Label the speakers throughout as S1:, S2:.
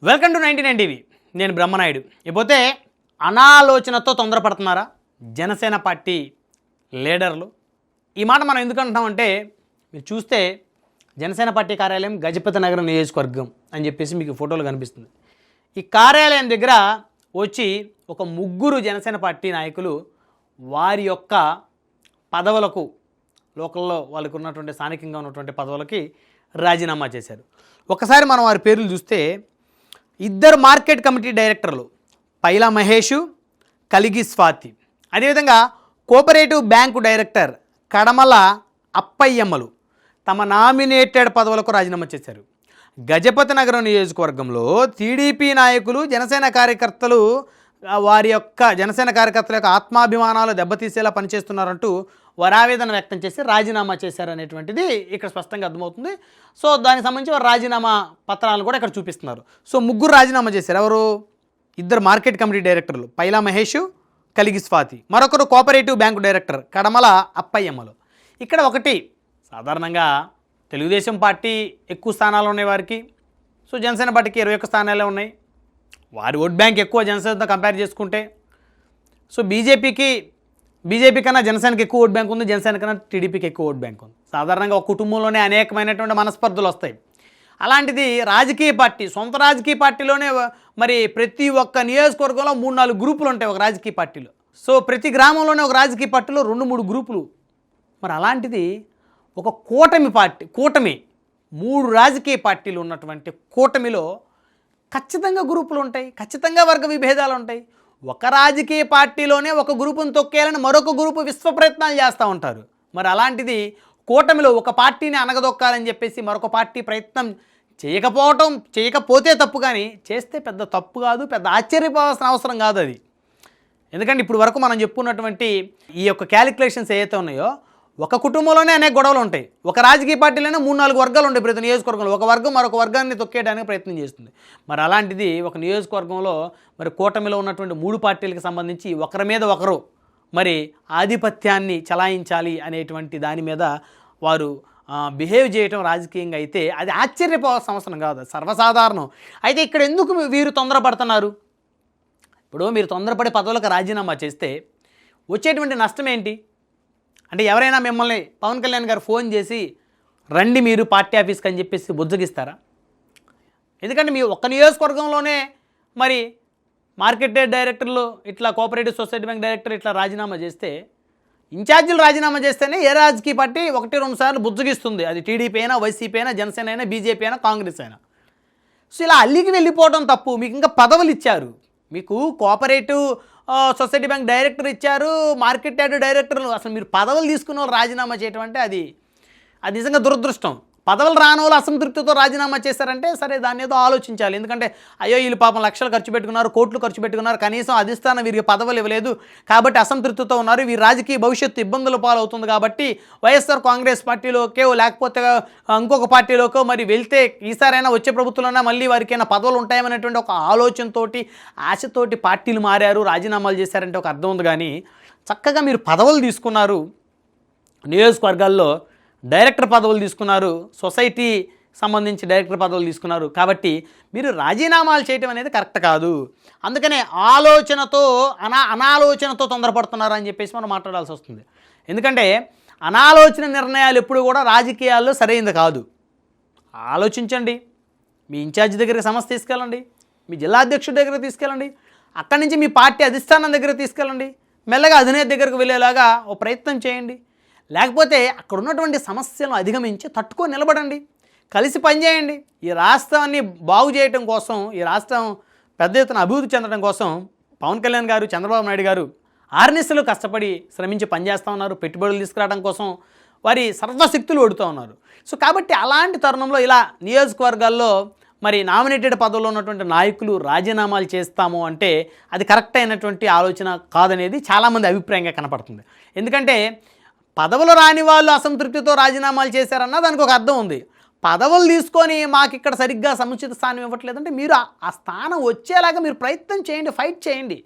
S1: Welcome to 99 TV. నేను బ్రహ్మనాయుడు. ఇకపోతే అనాలోచనతో తొందరపడుతున్నారా Janasena party లీడర్లు? ఈ మాట మనం ఎందుకు అంటున్నామంటే, మీరు చూస్తే జనసేన పార్టీ కార్యాలయం గజపతి నగరం నియోజకవర్గం అని చెప్పేసి మీకు ఫోటోలు కనిపిస్తుంది. ఈ కార్యాలయం దగ్గర వచ్చి ఒక ముగ్గురు జనసేన పార్టీ నాయకులు వారి యొక్క పదవులకు, లోకల్లో వాళ్ళకు ఉన్నటువంటి స్థానికంగా ఉన్నటువంటి పదవులకి రాజీనామా చేశారు. ఒకసారి మనం వారి పేర్లు చూస్తే, ఇద్దరు మార్కెట్ కమిటీ డైరెక్టర్లు పైలా మహేషు, కలిగి స్వాతి, అదేవిధంగా కోఆపరేటివ్ బ్యాంకు డైరెక్టర్ కడమల అప్పయ్యమ్మలు తమ నామినేటెడ్ పదవులకు రాజీనామా చేశారు. గజపతి నగరం నియోజకవర్గంలో టీడీపీ నాయకులు జనసేన కార్యకర్తల యొక్క ఆత్మాభిమానాలు దెబ్బతీసేలా పనిచేస్తున్నారంటూ వారు ఆవేదన వ్యక్తం చేసి రాజీనామా చేశారనేటువంటిది ఇక్కడ స్పష్టంగా అర్థమవుతుంది. సో దానికి సంబంధించి వారు రాజీనామా పత్రాలను కూడా ఇక్కడ చూపిస్తున్నారు. సో ముగ్గురు రాజీనామా చేశారు. ఎవరు? ఇద్దరు మార్కెట్ కమిటీ డైరెక్టర్లు పైలా మహేష్, కలిగి స్వాతి, మరొకరు కోఆపరేటివ్ బ్యాంకు డైరెక్టర్ కడమల అప్పయ్యమ్మలు. ఇక్కడ ఒకటి, సాధారణంగా తెలుగుదేశం పార్టీ ఎక్కువ స్థానాలు ఉన్నాయి వారికి. సో జనసేన పార్టీకి 21 స్థానాలే ఉన్నాయి. వారి ఓట్ బ్యాంక్ ఎక్కువ జనసేనతో కంపేర్ చేసుకుంటే. సో బీజేపీ కన్నా జనసేనకి ఎక్కువ ఓట్ బ్యాంక్ ఉంది, జనసేన కన్నా టీడీపీకి ఎక్కువ ఓట్ బ్యాంక్ ఉంది. సాధారణంగా ఒక కుటుంబంలోనే అనేకమైనటువంటి మనస్పర్ధలు వస్తాయి. అలాంటిది రాజకీయ పార్టీ, సొంత రాజకీయ పార్టీలోనే మరి ప్రతి ఒక్క నియోజకవర్గంలో 3-4 గ్రూపులు ఉంటాయి ఒక రాజకీయ పార్టీలో. సో ప్రతి గ్రామంలోనే ఒక రాజకీయ పార్టీలో 2-3 గ్రూపులు. మరి అలాంటిది ఒక కూటమి 3 రాజకీయ పార్టీలు ఉన్నటువంటి కూటమిలో ఖచ్చితంగా గ్రూపులు ఉంటాయి, ఖచ్చితంగా వర్గ విభేదాలు ఉంటాయి. ఒక రాజకీయ పార్టీలోనే ఒక గ్రూపును తొక్కేయాలని మరొక గ్రూపు విశ్వ ప్రయత్నాలు చేస్తూ ఉంటారు. మరి అలాంటిది కూటమిలో ఒక పార్టీని అనగదొక్కాలని చెప్పేసి మరొక పార్టీ ప్రయత్నం చేయకపోతే తప్పు, కానీ చేస్తే పెద్ద తప్పు కాదు, పెద్ద ఆశ్చర్యపోవాల్సిన అవసరం కాదు అది. ఎందుకంటే ఇప్పుడు వరకు మనం చెప్పుకున్నటువంటి ఈ యొక్క క్యాలిక్యులేషన్స్ ఏవైతే ఉన్నాయో, ఒక కుటుంబంలోనే అనేక గొడవలు ఉంటాయి. ఒక రాజకీయ పార్టీలోనే 3-4 వర్గాలు ఉంటాయి ప్రతి నియోజకవర్గంలో. ఒక వర్గం మరొక వర్గాన్ని తొక్కేయడానికి ప్రయత్నం చేస్తుంది. మరి అలాంటిది ఒక నియోజకవర్గంలో మరి కూటమిలో ఉన్నటువంటి 3 పార్టీలకు సంబంధించి ఒకరి మీద ఒకరు మరి ఆధిపత్యాన్ని చలాయించాలి అనేటువంటి దాని మీద వారు బిహేవ్ చేయటం రాజకీయంగా అయితే అది ఆశ్చర్యపోవాల్సిన అవసరం కాదు, సర్వసాధారణం. అయితే ఇక్కడ ఎందుకు వీరు తొందరపడుతున్నారు? ఇప్పుడు మీరు తొందరపడి పదవులకు రాజీనామా చేస్తే వచ్చేటువంటి నష్టం ఏంటి? అంటే ఎవరైనా మిమ్మల్ని పవన్ కళ్యాణ్ గారు ఫోన్ చేసి రండి మీరు పార్టీ ఆఫీస్కి అని చెప్పేసి బుజ్జగిస్తారా? ఎందుకంటే మీ ఒక్క నియోజకవర్గంలోనే మరి మార్కెట్ డైరెక్టర్లు ఇట్లా కోఆపరేటివ్ సొసైటీ బ్యాంక్ డైరెక్టర్ ఇట్లా రాజీనామా చేస్తే, ఇన్ఛార్జీలు రాజీనామా చేస్తేనే ఏ రాజకీయ పార్టీ 1-2 సార్లు బుజ్జగిస్తుంది. అది టీడీపీ అయినా, వైసీపీ అయినా, జనసేన అయినా, బీజేపీ అయినా, కాంగ్రెస్ అయినా. సో ఇలా అల్లికి వెళ్ళిపోవడం తప్పు. మీకు ఇంకా పదవులు ఇచ్చారు, మీకు కోఆపరేటివ్ సొసైటీ బ్యాంక్ డైరెక్టర్ ఇచ్చారు, మార్కెట్ యార్డ్ డైరెక్టర్లు. అసలు మీరు పదవులు తీసుకున్న వాళ్ళు రాజీనామా చేయటం అంటే అది నిజంగా దురదృష్టం. పదవులు రాని వాళ్ళు అసంతృప్తితో రాజీనామా చేశారంటే సరే, దాన్ని ఏదో ఆలోచించాలి. ఎందుకంటే అయ్యో వీళ్ళు పాపం లక్షలు ఖర్చు పెట్టుకున్నారు, కోట్లు ఖర్చు పెట్టుకున్నారు, కనీసం అధిష్టానం వీరికి పదవులు ఇవ్వలేదు కాబట్టి అసంతృప్తితో ఉన్నారు, వీరి రాజకీయ భవిష్యత్తు ఇబ్బందుల పాలవుతుంది కాబట్టి వైఎస్ఆర్ కాంగ్రెస్ పార్టీలోకో లేకపోతే ఇంకొక పార్టీలోకో మరి వెళ్తే ఈసారైనా వచ్చే ప్రభుత్వంలోనే మళ్ళీ వారికైనా పదవులు ఉంటాయనేటువంటి ఒక ఆలోచనతోటి, ఆశతోటి పార్టీలు మారారు, రాజీనామాలు చేశారంటే ఒక అర్థం ఉంది. కానీ చక్కగా మీరు పదవులు తీసుకున్నారు, నియోజకవర్గాల్లో డైరెక్టర్ పదవులు తీసుకున్నారు, సొసైటీ సంబంధించి డైరెక్టర్ పదవులు తీసుకున్నారు. కాబట్టి మీరు రాజీనామాలు చేయటం అనేది కరెక్ట్ కాదు. అందుకనే అనాలోచనతో తొందరపడుతున్నారు అని చెప్పేసి మనం మాట్లాడాల్సి వస్తుంది. ఎందుకంటే అనాలోచన నిర్ణయాలు ఎప్పుడు కూడా రాజకీయాల్లో సరైనది కాదు. ఆలోచించండి, మీ ఇన్ఛార్జి దగ్గరికి సమస్య తీసుకెళ్ళండి, మీ జిల్లా అధ్యక్షుడి దగ్గరికి తీసుకెళ్ళండి, అక్కడి నుంచి మీ పార్టీ అధిష్టానం దగ్గరికి తీసుకెళ్ళండి, మెల్లగా అధినేత దగ్గరకు వెళ్ళేలాగా ఓ ప్రయత్నం చేయండి. లేకపోతే అక్కడ ఉన్నటువంటి సమస్యలను అధిగమించి తట్టుకొని నిలబడండి, కలిసి పనిచేయండి. ఈ రాష్ట్రాన్ని బాగు చేయడం కోసం, ఈ రాష్ట్రం పెద్ద ఎత్తున అభివృద్ధి చెందడం కోసం పవన్ కళ్యాణ్ గారు, చంద్రబాబు నాయుడు గారు ఆర్నిస్సులు కష్టపడి శ్రమించి పనిచేస్తూ ఉన్నారు. పెట్టుబడులు తీసుకురావడం కోసం వారి సర్వశక్తులు ఒడుతూ ఉన్నారు. సో కాబట్టి అలాంటి తరుణంలో ఇలా నియోజకవర్గాల్లో మరి నామినేటెడ్ పదవుల్లో ఉన్నటువంటి నాయకులు రాజీనామాలు చేస్తాము అంటే అది కరెక్ట్ అయినటువంటి ఆలోచన కాదనేది చాలామంది అభిప్రాయంగా కనపడుతుంది. ఎందుకంటే పదవులు రాని వాళ్ళు అసంతృప్తితో రాజీనామాలు చేశారన్న దానికి ఒక అర్థం ఉంది. పదవులు తీసుకొని మాకు ఇక్కడ సరిగ్గా సముచిత స్థానం ఇవ్వట్లేదంటే మీరు ఆ స్థానం వచ్చేలాగా మీరు ప్రయత్నం చేయండి, ఫైట్ చేయండి,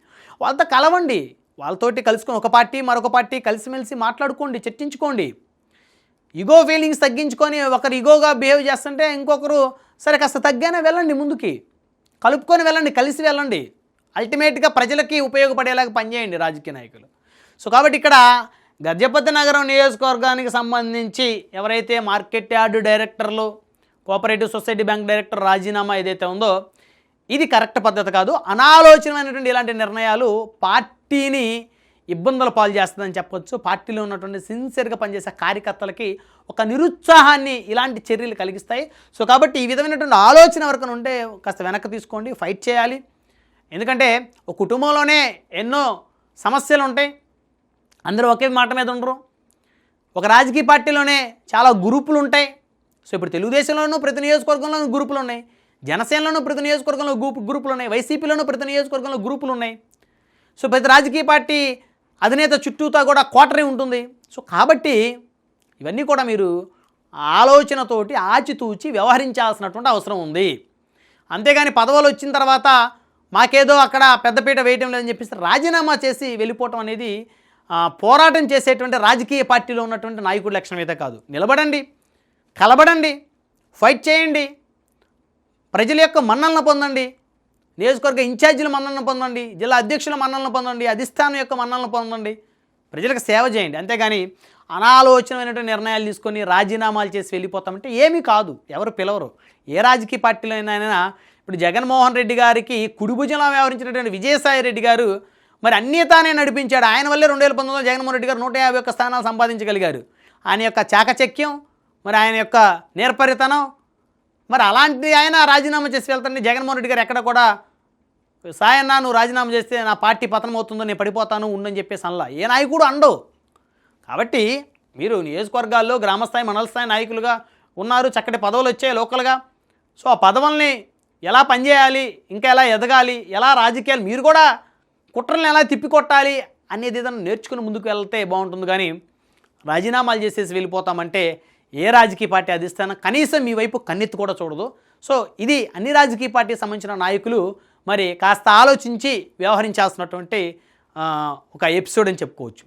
S1: వాళ్ళతో కలవండి, వాళ్ళతోటి కలుసుకొని ఒక పార్టీ మరొక పార్టీ కలిసిమెలిసి మాట్లాడుకోండి, చర్చించుకోండి. ఈగో ఫీలింగ్స్ తగ్గించుకొని ఒకరు ఈగోగా బిహేవ్ చేస్తుంటే ఇంకొకరు సరే కాస్త తగ్గానే వెళ్ళండి ముందుకి. కలుపుకొని వెళ్ళండి, కలిసి వెళ్ళండి. అల్టిమేట్గా ప్రజలకి ఉపయోగపడేలాగా పనిచేయండి రాజకీయ నాయకులు. సో కాబట్టి ఇక్కడ గజపతి నగరం నియోజకవర్గానికి సంబంధించి ఎవరైతే మార్కెట్ యార్డు డైరెక్టర్లు, కోఆపరేటివ్ సొసైటీ బ్యాంక్ డైరెక్టర్ రాజీనామా ఏదైతే ఉందో ఇది కరెక్ట్ పద్ధతి కాదు. అనాలోచనమైనటువంటి ఇలాంటి నిర్ణయాలు పార్టీని ఇబ్బందుల పాలు చేస్తుందని చెప్పొచ్చు. పార్టీలో ఉన్నటువంటి సిన్సియర్గా పనిచేసే కార్యకర్తలకి ఒక నిరుత్సాహాన్ని ఇలాంటి చర్యలు కలిగిస్తాయి. సో కాబట్టి ఈ విధమైనటువంటి ఆలోచన ఎవరికైనా ఉంటే కాస్త వెనక్కి తీసుకోండి, ఫైట్ చేయాలి. ఎందుకంటే ఒక కుటుంబంలోనే ఎన్నో సమస్యలు ఉంటాయి, అందరూ ఒకే మాట మీద ఉండరు. ఒక రాజకీయ పార్టీలోనే చాలా గ్రూపులు ఉంటాయి. సో ఇప్పుడు తెలుగుదేశంలోనూ ప్రతి నియోజకవర్గంలోనూ గ్రూపులు ఉన్నాయి, జనసేనలోనూ ప్రతి నియోజకవర్గంలో గ్రూపులు ఉన్నాయి, వైసీపీలోనూ ప్రతి నియోజకవర్గంలో గ్రూపులు ఉన్నాయి. సో ప్రతి రాజకీయ పార్టీ అధినేత చుట్టూతా కూడా కోటరీ ఉంటుంది. సో కాబట్టి ఇవన్నీ కూడా మీరు ఆలోచనతోటి ఆచితూచి వ్యవహరించాల్సినటువంటి అవసరం ఉంది. అంతేగాని పదవులు వచ్చిన తర్వాత మాకేదో అక్కడ పెద్దపీట వేయటం లేదని చెప్పేసి రాజీనామా చేసి వెళ్ళిపోవటం అనేది పోరాటం చేసేటువంటి రాజకీయ పార్టీలో ఉన్నటువంటి నాయకుడి లక్షణం అయితే కాదు. నిలబడండి, కలబడండి, ఫైట్ చేయండి, ప్రజల యొక్క మన్నలను పొందండి, నియోజకవర్గ ఇన్ఛార్జీల మన్నలను పొందండి, జిల్లా అధ్యక్షుల మన్నలను పొందండి, అధిష్టానం యొక్క మన్నలను పొందండి, ప్రజలకు సేవ చేయండి. అంతేగాని అనాలోచనమైనటువంటి నిర్ణయాలు తీసుకొని రాజీనామాలు చేసి వెళ్ళిపోతామంటే ఏమీ కాదు, ఎవరు పిలవరు. ఏ రాజకీయ పార్టీలో అయినా ఇప్పుడు జగన్మోహన్ రెడ్డి గారికి కుడిభుజంలో వ్యవహరించినటువంటి విజయసాయి రెడ్డి గారు మరి అన్నీ తానే నడిపించాడు. ఆయన వల్లే 2019లో జగన్మోహన్ రెడ్డి గారు 151 స్థానాలు సంపాదించగలిగారు. ఆయన యొక్క చాకచక్యం, మరి ఆయన యొక్క నేర్పరితనం, మరి అలాంటి ఆయన రాజీనామా చేసి వెళ్తాండి. జగన్మోహన్ రెడ్డి గారు ఎక్కడ కూడా సాయన్నా నువ్వు రాజీనామా చేస్తే నా పార్టీ పతనం అవుతుందో, నేను పడిపోతాను ఉండని చెప్పేసి అనలా ఏ నాయకుడు అండవు. కాబట్టి మీరు నియోజకవర్గాల్లో గ్రామస్థాయి మండల స్థాయి నాయకులుగా ఉన్నారు, చక్కటి పదవులు వచ్చాయి లోకల్గా. సో ఆ పదవుల్ని ఎలా పనిచేయాలి, ఇంకా ఎలా ఎదగాలి, ఎలా రాజకీయాలు మీరు కూడా కుట్రలను ఎలా తిప్పికొట్టాలి అనేది ఏదైనా నేర్చుకుని ముందుకు వెళ్తే బాగుంటుంది. కానీ రాజీనామాలు చేసేసి వెళ్ళిపోతామంటే ఏ రాజకీయ పార్టీ అధిష్టానం కనీసం మీ వైపు కన్నెత్తి కూడా చూడదు. సో ఇది అన్ని రాజకీయ పార్టీకి సంబంధించిన నాయకులు మరి కాస్త ఆలోచించి వ్యవహరించాల్సినటువంటి ఒక ఎపిసోడ్ అని చెప్పుకోవచ్చు.